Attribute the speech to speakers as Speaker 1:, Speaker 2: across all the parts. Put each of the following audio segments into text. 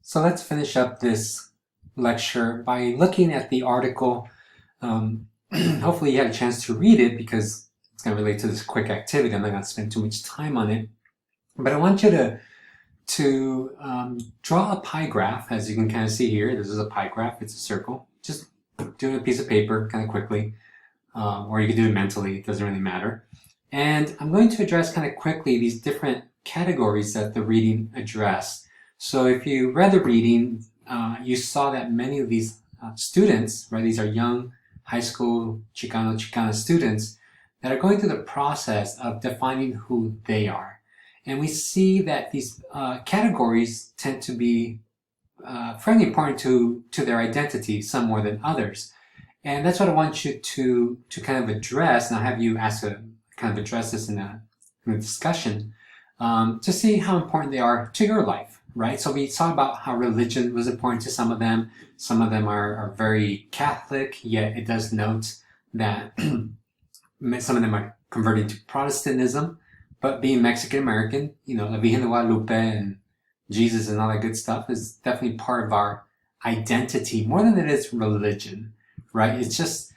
Speaker 1: So let's finish up this lecture by looking at the article. Hopefully you had a chance to read it because it's going to relate to this quick activity. I'm not going to spend too much time on it. But I want you to draw a pie graph. As you can kind of see here, this is a pie graph. It's a circle. Just do a piece of paper kind of quickly, or you can do it mentally. It doesn't really matter. And I'm going to address kind of quickly these different categories that the reading addressed. So if you read the reading, you saw that many of these students, right, these are young high school Chicana students that are going through the process of defining who they are. And we see that these categories tend to be fairly important to their identity, some more than others. And that's what I want you to kind of address, and I'll have you kind of address this in a discussion to see how important they are to your life. Right, so we saw about how religion was important to some of them. Some of them are very Catholic, yet it does note that some of them are converting to Protestantism. But being Mexican American, you know, La Virgen de Guadalupe and Jesus and all that good stuff is definitely part of our identity more than it is religion, right? It's just,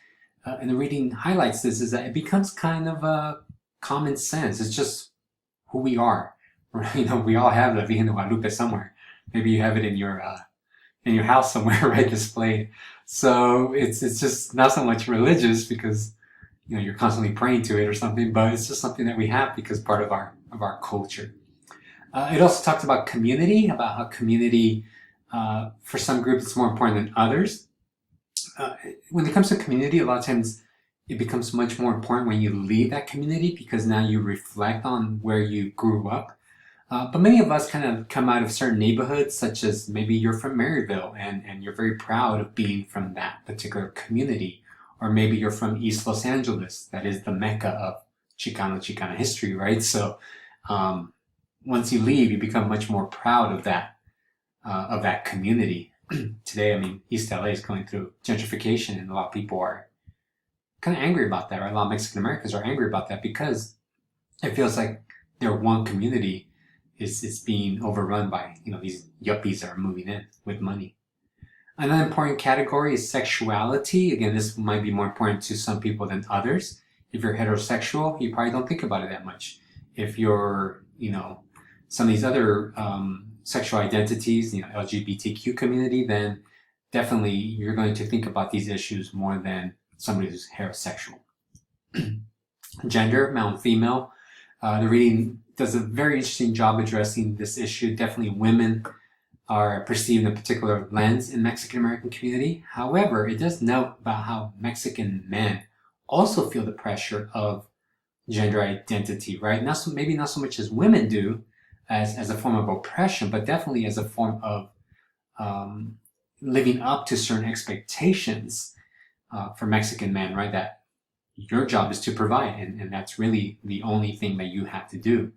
Speaker 1: and the reading highlights this, is that it becomes kind of a common sense. It's just who we are. You know, we all have La Virgen de Guadalupe somewhere. Maybe you have it in your house somewhere, right, displayed. So it's just not so much religious because, you know, you're constantly praying to it or something, but it's just something that we have because part of our culture. It also talks about community, about how community, for some groups, it's more important than others. When it comes to community, a lot of times it becomes much more important when you leave that community because now you reflect on where you grew up. But many of us kind of come out of certain neighborhoods, such as maybe you're from Maryville and you're very proud of being from that particular community. Or maybe you're from East Los Angeles, that is the mecca of Chicana history, right? So once you leave, you become much more proud of that community. Today, I mean, East LA is going through gentrification, and a lot of people are kind of angry about that, right? A lot of Mexican Americans are angry about that because it feels like their one community is being overrun by, you know, these yuppies that are moving in with money. Another important category is sexuality. Again, this might be more important to some people than others. If you're heterosexual, you probably don't think about it that much. If you're, you know, some of these other sexual identities, you know, LGBTQ community, then definitely you're going to think about these issues more than somebody who's heterosexual. Gender, male and female. The reading does a very interesting job addressing this issue. Definitely women are perceived in a particular lens in Mexican American community. However, it does note about how Mexican men also feel the pressure of gender identity, right? Maybe not so much as women do as a form of oppression, but definitely as a form of living up to certain expectations for Mexican men, right? That your job is to provide, and that's really the only thing that you have to do.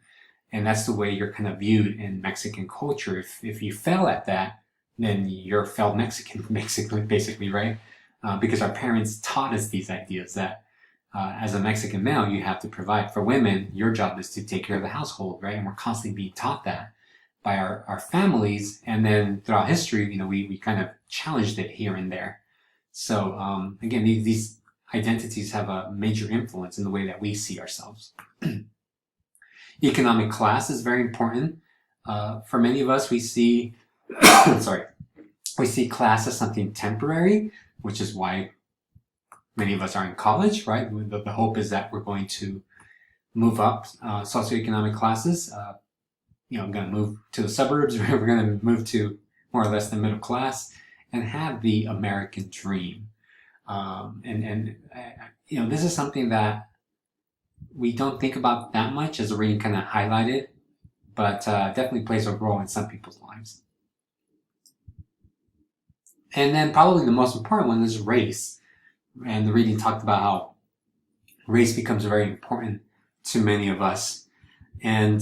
Speaker 1: And that's the way you're kind of viewed in Mexican culture. If you fail at that, then you're a failed Mexican, basically, right? Because our parents taught us these ideas that as a Mexican male, you have to provide. For women, your job is to take care of the household, right? And we're constantly being taught that by our families. And then throughout history, you know, we kind of challenged it here and there. So again, these identities have a major influence in the way that we see ourselves. Economic class is very important. For many of us, we see, we see class as something temporary, which is why many of us are in college, right? The hope is that we're going to move up socioeconomic classes. You know, I'm going to move to the suburbs. We're going to move to more or less the middle class and have the American dream. You know, this is something that we don't think about that much, as the reading kind of highlighted, but definitely plays a role in some people's lives. And then probably the most important one is race. And the reading talked about how race becomes very important to many of us. And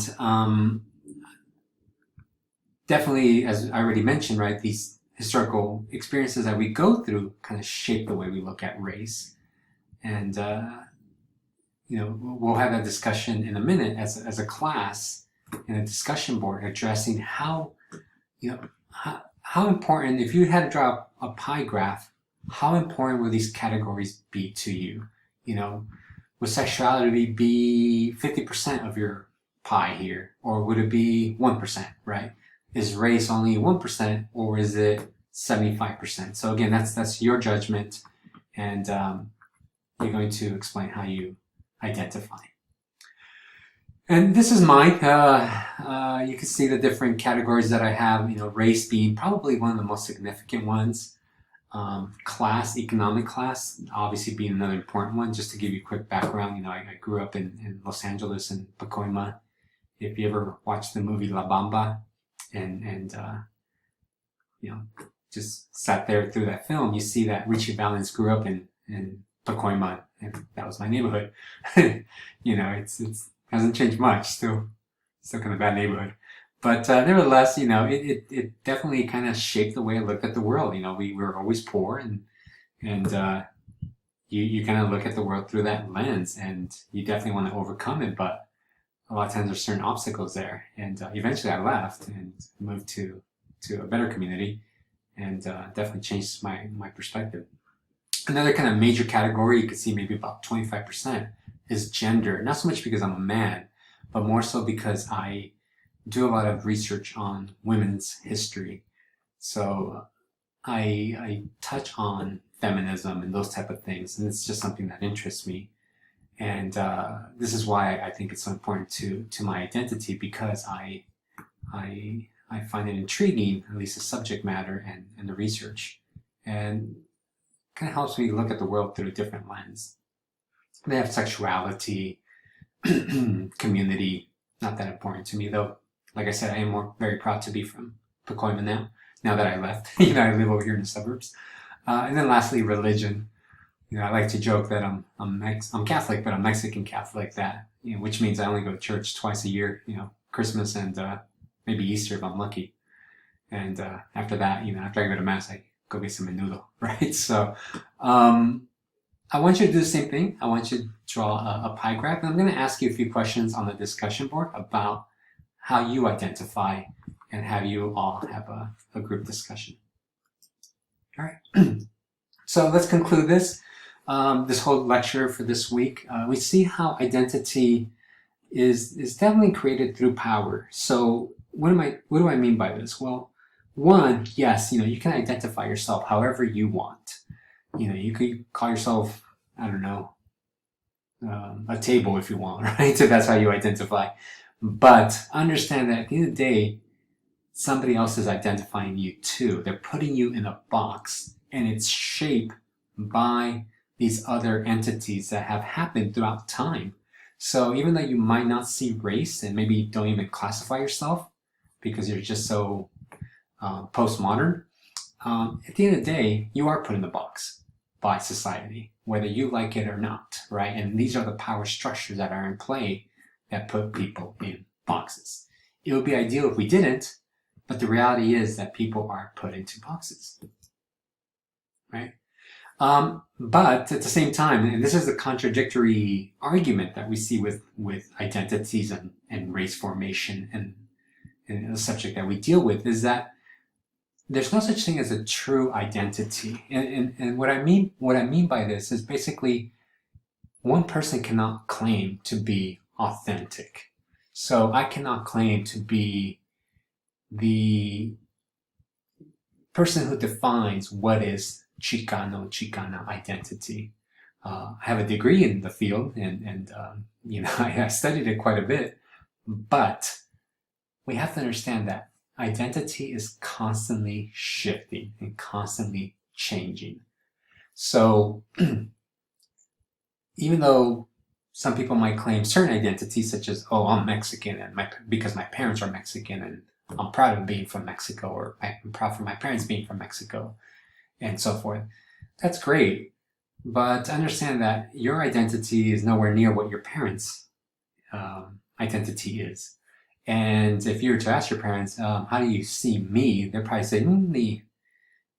Speaker 1: definitely, as I already mentioned, right, these historical experiences that we go through kind of shape the way we look at race. And you know, we'll have that discussion in a minute as a class in a discussion board addressing how, you know, how important, if you had to draw a pie graph, how important will these categories be to you? You know, would sexuality be 50% of your pie here, or would it be 1%, right? Is race only 1%, or is it 75%? So again, that's your judgment, and you're going to explain how you identify. And this is mine. You can see the different categories that I have. You know, race being probably one of the most significant ones. Class, economic class, obviously being another important one. Just to give you a quick background, you know, I grew up in Los Angeles in Pacoima. If you ever watched the movie La Bamba, and you know, just sat there through that film, you see that Richie Valens grew up in Pacoima, and that was my neighborhood. You know, it's hasn't changed much. Still kind of bad neighborhood. But nevertheless, you know, it definitely kind of shaped the way I looked at the world. You know, we were always poor, and you kind of look at the world through that lens, and you definitely want to overcome it. But a lot of times there's certain obstacles there, and eventually I left and moved to a better community, and definitely changed my perspective. Another kind of major category you could see maybe about 25% is gender. Not so much because I'm a man, but more so because I do a lot of research on women's history. So I touch on feminism and those type of things, and it's just something that interests me. And this is why I think it's so important to my identity, because I find it intriguing, at least the subject matter and the research, and kind of helps me look at the world through a different lens. They have sexuality, community, not that important to me though. Like I said, I am very proud to be from Pacoima now that I left. You know, I live over here in the suburbs. And then lastly, religion. You know, I like to joke that I'm Catholic, but I'm Mexican Catholic. That, you know, which means I only go to church twice a year. You know, Christmas and maybe Easter if I'm lucky. And after that, you know, after I go to mass, I go get some menudo, right? So I want you to do the same thing. I want you to draw a pie graph, and I'm going to ask you a few questions on the discussion board about how you identify, and have you all have a group discussion. All right. So let's conclude this whole lecture for this week. We see how identity is definitely created through power. So what do I mean by this? Well, one, yes, you know, you can identify yourself however you want. You know, you could call yourself, I don't know, a table if you want, right? So that's how you identify. But understand that at the end of the day, somebody else is identifying you too. They're putting you in a box, and it's shaped by these other entities that have happened throughout time. So even though you might not see race, and maybe don't even classify yourself because you're just so postmodern, at the end of the day, you are put in the box by society, whether you like it or not, right? And these are the power structures that are in play that put people in boxes. It would be ideal if we didn't, but the reality is that people are put into boxes, right? But at the same time, and this is a contradictory argument that we see with identities and race formation and the subject that we deal with, is that there's no such thing as a true identity. And what I mean by this is basically one person cannot claim to be authentic. So I cannot claim to be the person who defines what is Chicana identity. I have a degree in the field, and you know, I studied it quite a bit, but we have to understand that identity is constantly shifting and constantly changing. So even though some people might claim certain identities, such as, oh, I'm Mexican, and because my parents are Mexican, and I'm proud of being from Mexico, or I'm proud for my parents being from Mexico, and so forth. That's great, but understand that your identity is nowhere near what your parents' identity is. And if you were to ask your parents, how do you see me? They'll probably say, ni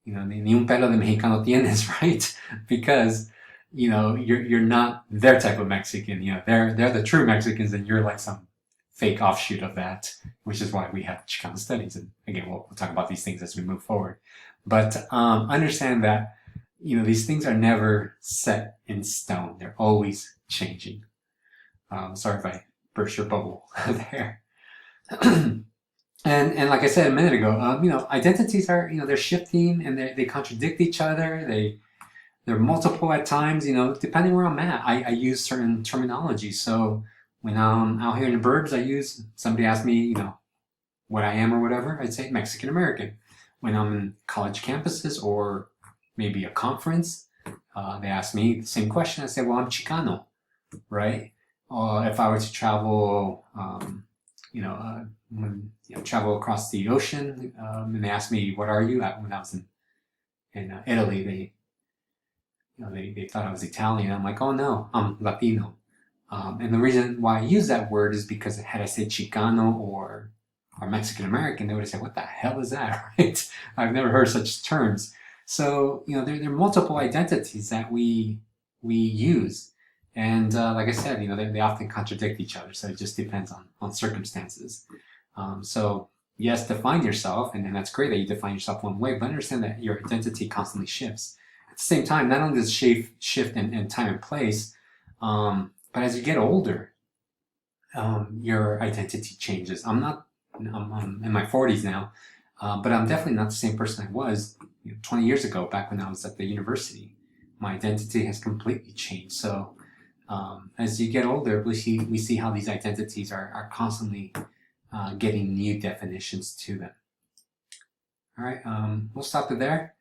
Speaker 1: un pelo de mexicano tienes, right? Because, you know, you're not their type of Mexican. You know, they're the true Mexicans, and you're like some fake offshoot of that, which is why we have Chicano studies. And again, we'll talk about these things as we move forward. But understand that, these things are never set in stone. They're always changing. Sorry if I burst your bubble there. And like I said a minute ago, identities are, they're shifting and they contradict each other. They're multiple at times, depending where I'm at. I use certain terminology. So when I'm out here in the burbs, somebody asks me, what I am or whatever, I'd say Mexican American. When I'm in college campuses or maybe a conference, they ask me the same question. I say, well, I'm Chicano, right? If I were to travel, travel across the ocean, and they asked me, what are you? When I was in Italy, they thought I was Italian. I'm like, oh no, I'm Latino. And the reason why I use that word is because had I said Chicano or Mexican American, they would have said, what the hell is that, right? I've never heard such terms. So, there are multiple identities that we use. And like I said, they often contradict each other. So it just depends on circumstances. So yes, define yourself. And that's great that you define yourself one way, but understand that your identity constantly shifts. At the same time, not only does it shift in time and place, but as you get older, your identity changes. I'm in my 40s now, but I'm definitely not the same person I was 20 years ago, back when I was at the university. My identity has completely changed. So as you get older, we see how these identities are constantly getting new definitions to them. All right, we'll stop it there.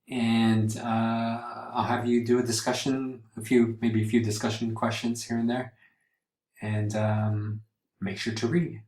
Speaker 1: And I'll have you do a discussion, maybe a few discussion questions here and there. And make sure to read.